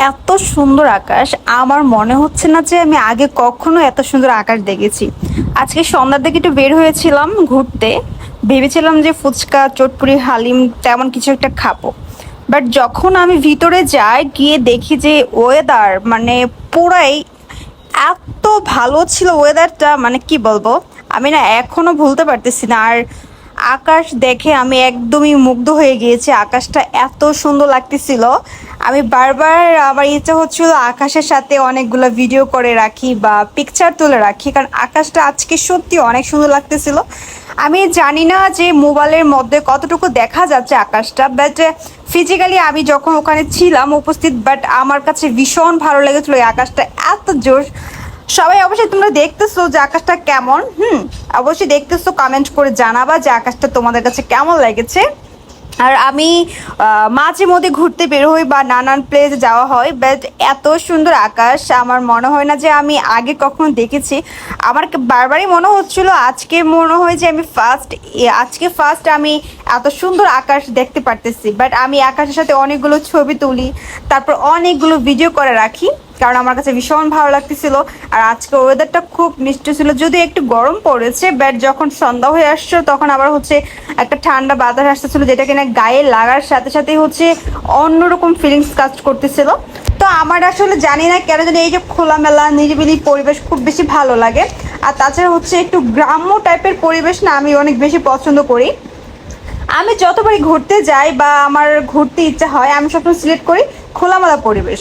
এত সুন্দর আকাশ আমার মনে হচ্ছে না যে আমি আগে কখনো এত সুন্দর আকাশ দেখেছি। আজকে সন্ধ্যার দিকে একটু বের হয়েছিলাম ঘুরতে, ভেবেছিলাম যে ফুচকা চটপুরি হালিম তেমন কিছু একটা খাবো। বাট যখন আমি ভিতরে যাই গিয়ে দেখি যে ওয়েদার মানে পুরাই এত ভালো ছিল ওয়েদারটা, মানে কি বলবো, আমি না এখনো ভুলতে পারতেছি না। আর আকাশ দেখে আমি একদমই মুগ্ধ হয়ে গিয়েছি, আকাশটা এত সুন্দর লাগতেছিল। আমি বারবার আমার ইচ্ছা হচ্ছিল আকাশের সাথে অনেকগুলো ভিডিও করে রাখি বা পিকচার তুলে রাখি, কারণ আকাশটা আজকে সত্যি অনেক সুন্দর লাগতেছিল। আমি জানি না যে মোবাইলের মধ্যে কতটুকু দেখা যাচ্ছে আকাশটা, বাট ফিজিক্যালি আমি যখন ওখানে ছিলাম উপস্থিত, বাট আমার কাছে ভীষণ ভালো লেগেছিল এই আকাশটা, এত জোর। সবাই অবশ্যই তোমরা দেখতেছো যে আকাশটা কেমন, অবশ্যই দেখতেছো, কমেন্ট করে জানাবা যে আকাশটা তোমাদের কাছে কেমন লেগেছে। আর আমি মাঝে মধ্যে ঘুরতে বের হই বা নানান প্লেসে যাওয়া হয়, বাট এত সুন্দর আকাশ আমার মনে হয় না যে আমি আগে কখনো দেখেছি। আমার বারবারই মনে হচ্ছিল আজকে মনে হয় যে আমি আজকে ফার্স্ট আমি এত সুন্দর আকাশ দেখতে পারতেছি। বাট আমি আকাশের সাথে অনেকগুলো ছবি তুলি, তারপর অনেকগুলো ভিডিও করে রাখি, কারণ আমার কাছে ভীষণ ভালো লাগতেছিল। আর আজকে ওয়েদারটা খুব মিষ্টি ছিল, যদিও একটু গরম পড়েছে, বাট যখন সন্ধ্যা হয়ে আসছে তখন আবার হচ্ছে একটা ঠান্ডা বাতাস আসতেছিল, যেটা কিনা গায়ে লাগার সাথে সাথে হচ্ছে অন্যরকম ফিলিংস কাজ করতেছিল। তো আমার আসলে জানি না কেন জানি এই যে খোলামেলা নিরিবিলি পরিবেশ খুব বেশি ভালো লাগে। আর তাছাড়া হচ্ছে একটু গ্রাম্য টাইপের পরিবেশ না আমি অনেক বেশি পছন্দ করি। আমি যতবারই ঘুরতে যাই বা আমার ঘুরতে ইচ্ছা হয় আমি সবসময় সিলেক্ট করি খোলামেলা পরিবেশ।